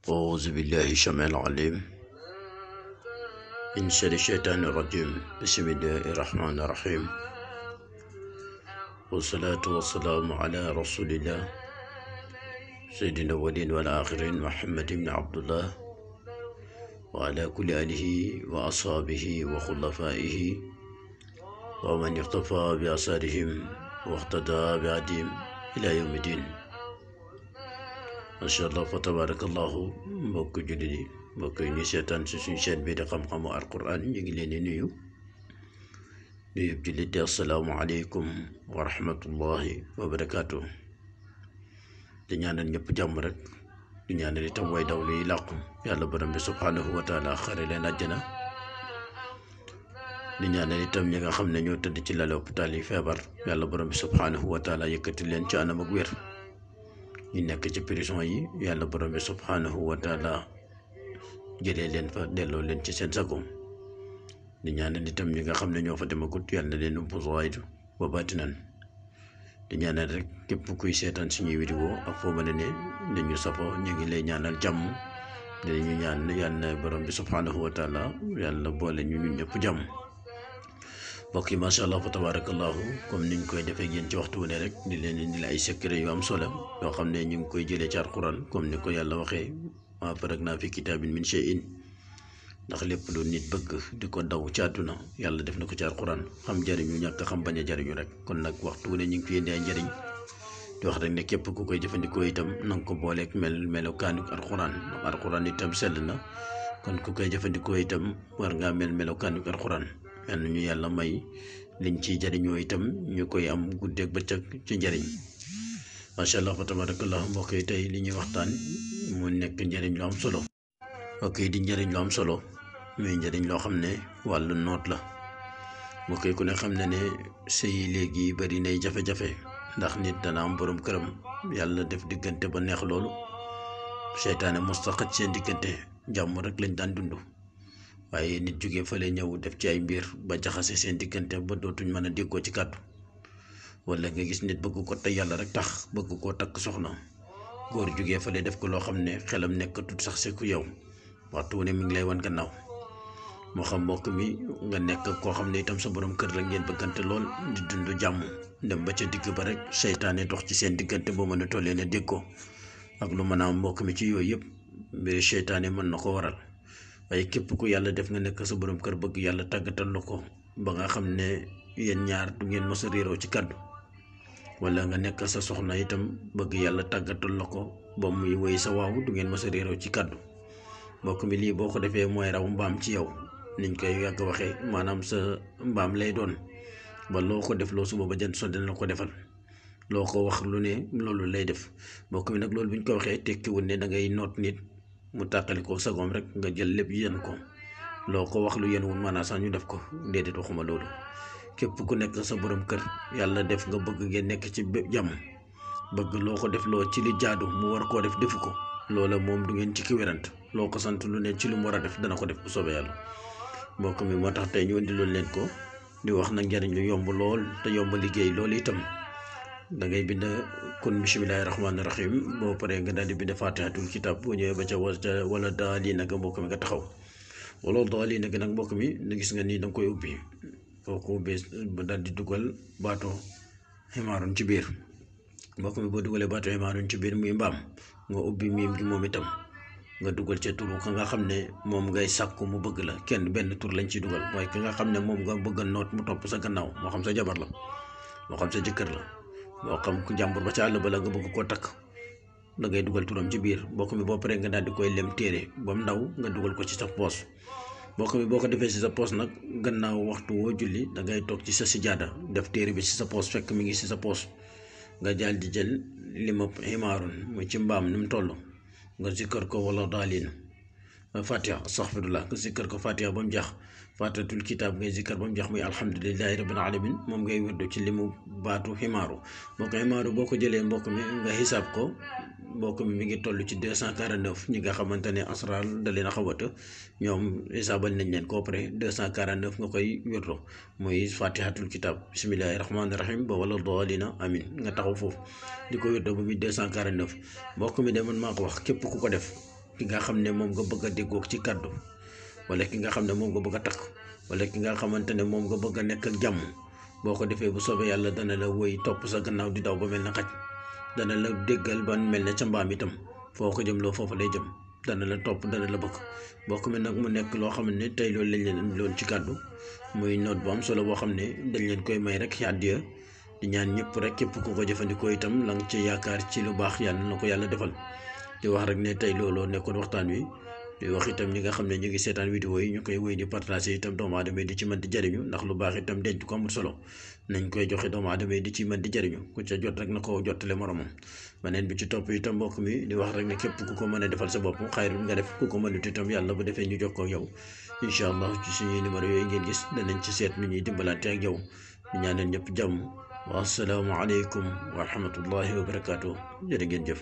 أعوذ بالله السميع العليم من شر الشيطان الرجيم. بسم الله الرحمن الرحيم، والصلاة والسلام على رسول الله سيدنا الأولين والآخرين محمد بن عبد الله وعلى كل آله وأصحابه وخلفائه ومن اقتفى بآثارهم واقتدى بهديهم إلى يوم الدين. Masya Allah fa tabarakallahu. Mbokk jullit yi, mbokk yi ñu seetaan ci suñu chaîne bi di xam-xamu alquran, ñu ngi leen di nuyu jullit di assalaamu aleykum wa rahmatullahi wa barakaatu. di ñaanal ñëpp jàmm rek, di ñaanal itam way daw luy làqu yàlla borom bi subhanahu wa taala xare leen àjjana. di ñaanal itam ñi nga xam ne ñoo tëdd ci lal hôpital yi feebar, yàlla borom bi subhanahu wa taala yëkkati leen ci anam ak wér. ñi nekk ci prison yi, yàlla borom bi subhanahu wa taala jëlee leen fa, delloo leen ci seen sagoom. di ñaanal itam ñi nga xam ne ñoo fa demagut, yàlla leen umpu zaahir wa baatinan. di ñaanal rek képp kuy seetaan suñuy vidéo ak foo mën a ne dañu safoo, ñu ngi lay ñaanal jàmm. dañu ñaan yàlla borom bi subhanahu wa taala yàlla boole ñu ñun ñëpp jàmm. mbokk yi macha allah fa tabarakallahu, comme niñ koy defee yéen ci waxtu wu ne rek, di leen indil ay secret yu am solo yoo xam ne ñu ngi koy jëlee ci alquran, comme ni ko yàlla waxee maa faratnaa fi kitaabin min shay'in. ndax lépp lu nit bëgg di ko daw ci àdduna, yàlla def na ko ci alquran. xam jariñu ñàkk xam bañ a jariñu rek. kon nag waxtu wu ne ñu ngi fi indi ay njariñ di wax rek ne képp ku koy jëfandikoo itam na nga ko booleeg melokaanu alquran. ndax alquran itam sell na, kon ku koy jëfandikoo itam war ngaa melokaanu alquran. yal na ñu yàlla may liñ ci jariñoo itam ñu koy am guddeeg bëccëg ci njariñ. macha allah fa tabarakallah. mbokk yi tey li ñuy waxtaan mu nekk njariñ lu am solo. mbokk yi di njariñ lu am solo, muy njariñ loo xam ne wàllu noot la. mbokk yi ku ne xam ne ne sëy léegi bari nay jafe-jafe, ndax nit dana am borom këram, yàlla def diggante ba neex loolu, seytaane mosta xëj seen diggante, jàmm rek lañ daan dund. waaye nit jógee fële ñëw def ci ay mbir ba jaxase seen diggante ba dootuñ mën a déggoo ci kàddu. wala nga gis nit bëgg ko te yàlla rek tax, bëgg koo takk soxna, góor jógee fële def ko loo xam ne xelam nekkatut sax si ku yow, waxtu ne mi ngi lay wan gannaaw. moo xam mbokk mi nga nekk koo xam ne itam sa borom kër la, ngeen bëggante lool di dund jàmm, dem ba ca digg ba rek seytaane dox ci seen diggante boo mën a tollee ne dégg ko ak lu mën a am. mbokk mi ci yooyu yëpp mbiri seytaane mën na ko waral. waaye képp ku yàlla def nga nekk sa borom kër, bëgg yàlla tàggatal la ko ba nga xam ne yéen ñaar du ngeen mës a réeroo ci kàddu, wala nga nekk sa soxna itam bëgg yàlla tàggatal la ko ba muy woy sa waaw, du ngeen mës a réeroo ci kàddu. mbokk mi lii boo ko defee mooy raw mbaam ci yow, niñ koy yàgg waxee, maanaam sa mbaam lay doon ba loo ko def loo suba ba jant so dina la ko defal, loo ko wax lu ne loolu lay def. mbokk mi nag loolu buñ ko waxee tekkiwul ne da ngay noot nit mu tàqali ko sagoom rek nga jël lépp yen ko, loo ko wax lu yen wul maanaam sax ñu def ko, déedéet waxuma loolu. képp ku nekk sa borom kër, yàlla def nga bëgg ngeen nekk ci jàmm, bëgg loo ko def loo ci li jaadu mu war koo def defu ko, loola moom du ngeen ci ki werant. loo ko sant lu ne ci lu mu war a def dana ko def bu soobee yàlla. mbokk mi moo tax tey ñu indi loolu leen ko di wax nag njariñ lu yomb lool te yomb liggéey loolu itam. da ngay bind kon bismillahi rahmaani rahim, boo paree nga daal di bind fatihatul kitab, boo ñëwee ba ca wala daal lii nag mbokk mi nga taxaw. wala daal lii nag mbokk mi da gis nga nii da nga koy ubbi, boo ko ubbee ba daal di dugal baatu ximaarun ci biir. mbokk mi boo dugalee baatu ximaarun ci biir muy mbaam, nga ubbi miim gi moom itam nga dugal ca turu ka nga xam ne moom ngay sàkku mu bëgg la. kenn benn tur lañ ciy dugal, waaye ka nga xam ne moom nga bëgg a noot mu topp sa gannaaw, moo xam sa jabar la, moo xam sa jëkkër la, moo xam ku jàmbur ba ca àll ba la nga bëgg koo takk, da ngay dugal turam ci biir. mbokk mi boo paree nga daal di koy lem téere ba mu ndaw nga dugal ko ci sa poos. mbokk mi boo ko defee ci sa poos nag, gannaaw waxtu woo julli da ngay toog ci sa sijaada, def téere bi ci sa poos, fekk mi ngi ci sa poos. nga daal di jël li ma ximaarun muy ci mbaam ni mu toll, nga zikkar ko wala daalin fatiha, astaghfirullah, nga zikkar ko fatiha ba mu jeex. fatihatul kitab ngay zikkar ba mu jeex muy alhamdulillahi rabbil alamin, moom ngay wirdu ci li mu baatu ximaaru. mbokk ximaaru boo ko jëlee mbokk mi nga xisaab ko, mbokk mi ngi toll ci 249. ñi nga xamante ne asraal da leen a xawata, ñoom xisaabal nañ leen ko pare 249 nga koy wirdu muy fatihatul kitab bismillahi rahmaani rahim ba wala daalina amin, nga taxaw foofu di ko wirdu ba muy 249. mbokk mi de man maa ko wax, képp ku ko def ki nga xam ne moom nga bëgg a déggoog ci kàddu wala ki nga xam ne moom nga bëgg a takk wala ki nga xamante ne moom nga bëgg a nekk ak jàmm boo ko defee bu soobee yàlla dana la wëy topp sa gannaaw di daw ba mel na xaj dana la déggal ba mel ne ca mbaam itam foo ko jëm loo foofu lay jëm dana la topp dana la bëgg bokk mi nag mu nekk loo xam ne tey loolu lañ leen andi loon ci kàddu muy note bu am solo boo xam ne dañ leen koy may rek ci àddiya di ñaan ñëpp rek képp ku ko jëfandikoo itam la nga ci yaakaar ci lu baax yàlla na ko yàlla defal di wax rek ne tey looloo nekkoon waxtaan wi di wax itam ñi nga xam ne ñu ngi seetaan vidéo yi ñu koy wéy di partager itam doomu aadama yi di ci mën di jariñu ndax lu baax itam denc ko amul solo nañ koy joxe doomu aadama yi di ci mën di jariñu ku ca jot rek na ko jottale moromam beneen bi ci topp itam mbokk mi di wax rek ne képp ku ko mën a defal sa bopp xayrul nga def ku ko mënut itam yàlla bu defee ñu jokkoo ak yow incha allah ci suñuy numéro yooyu ngeen gis danañ ci seet nu ñuy dimbalante ak yow di ñaanal ñëpp jàmm wa assalaamu aleykum wa rahmatullahi wa barakaatu jërë ngeen jëf